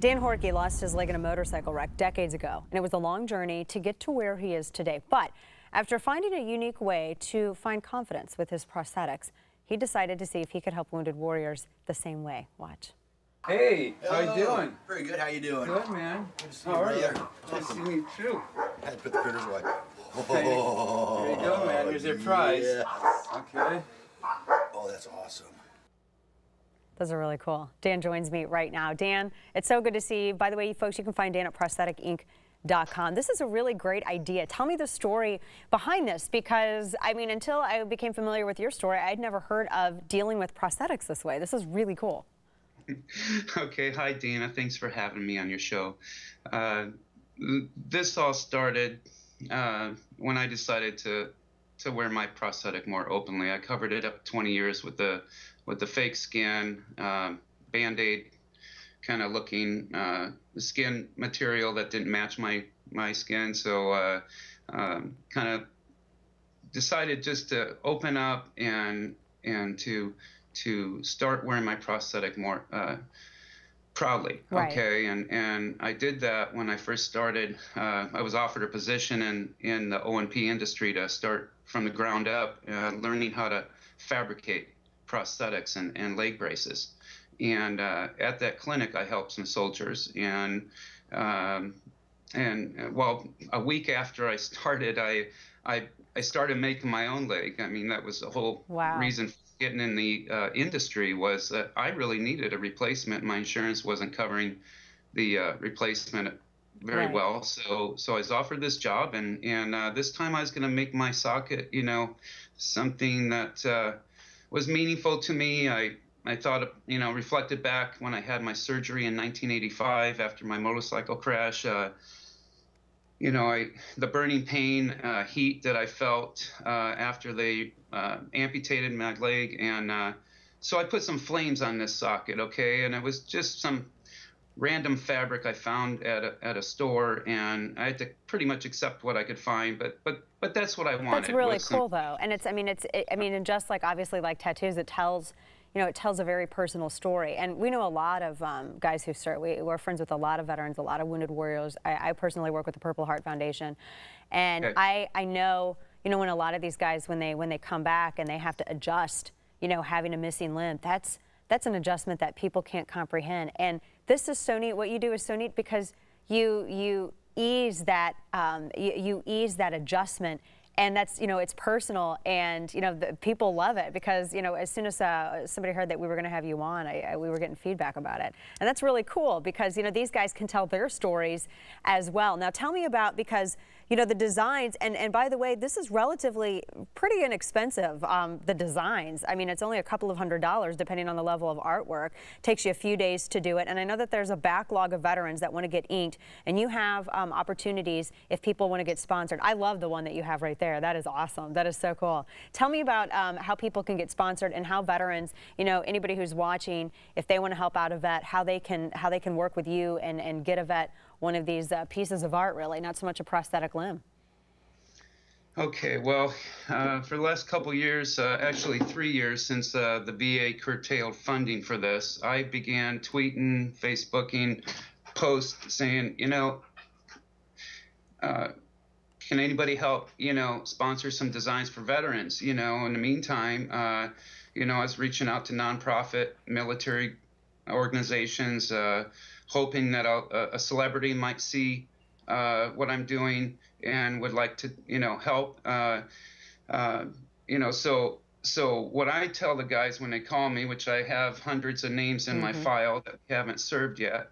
Dan Horkey lost his leg in a motorcycle wreck decades ago, and it was a long journey to get to where he is today. But after finding a unique way to find confidence with his prosthetics, he decided to see if he could help wounded warriors the same way. Watch. Hey, how you doing? Very good. How you doing? Good, man. Good to see How you, are you? brother. Nice to see you too. I had to put the critters away. There you go, man. Here's your prize. Yeah. Okay. Oh, that's awesome. Those are really cool. Dan joins me right now. Dan, it's so good to see you. By the way, folks, you can find Dan at prostheticinc.com. This is a really great idea. Tell me the story behind this, because, I mean, until I became familiar with your story, I'd never heard of dealing with prosthetics this way. This is really cool. Okay, hi Dana, thanks for having me on your show. This all started when I decided to wear my prosthetic more openly. I covered it up 20 years with the fake skin, Band-Aid kind of looking skin material that didn't match my skin, so kind of decided just to open up and to start wearing my prosthetic more proudly. Right. Okay, and I did that when I first started. I was offered a position in the O&P industry to start from the ground up, learning how to fabricate prosthetics and leg braces. And at that clinic, I helped some soldiers. And well, a week after I started, I started making my own leg. I mean, that was the whole reason for getting in the industry, was that I really needed a replacement. My insurance wasn't covering the replacement very well, so I was offered this job, and this time I was going to make my socket, you know, something that was meaningful to me. I thought, you know, reflected back when I had my surgery in 1985 after my motorcycle crash. You know, the burning pain, heat that I felt after they amputated my leg, and so I put some flames on this socket, okay, and it was just some random fabric I found at a store, and I had to pretty much accept what I could find, but that's what I wanted. That's really cool, though, and I mean, and just like obviously like tattoos, it tells. You know, it tells a very personal story. And we know a lot of guys who serve. We're friends with a lot of veterans, a lot of wounded warriors. I personally work with the Purple Heart Foundation. And I know, you know, when a lot of these guys, when they come back and they have to adjust, you know, having a missing limb, that's an adjustment that people can't comprehend. And this is so neat. What you do is so neat, because you ease that, you ease that adjustment. And that's, you know, it's personal, and, you know, the people love it, because, you know, as soon as somebody heard that we were going to have you on, we were getting feedback about it. And that's really cool, because, you know, these guys can tell their stories as well. Now, tell me about, because, you know, the designs, and by the way, this is relatively pretty inexpensive, the designs. I mean, it's only a couple of $100s, depending on the level of artwork. Takes you a few days to do it. And I know that there's a backlog of veterans that want to get inked, and you have opportunities if people want to get sponsored. I love the one that you have right there. That is awesome. That is so cool. Tell me about how people can get sponsored, and how veterans, you know, anybody who's watching, if they want to help out a vet, how they can work with you and get a vet one of these pieces of art, really, not so much a prosthetic limb. Okay, well, for the last couple years, actually 3 years since the VA curtailed funding for this, I began tweeting, Facebooking posts saying, you know, can anybody help, you know, sponsor some designs for veterans? You know, in the meantime, you know, I was reaching out to nonprofit military organizations, hoping that a celebrity might see what I'm doing and would like to, you know, help. You know, so what I tell the guys when they call me, which I have hundreds of names in my file that we haven't served yet,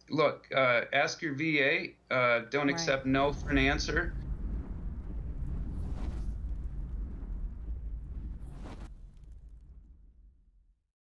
look, ask your VA. Don't accept no for an answer.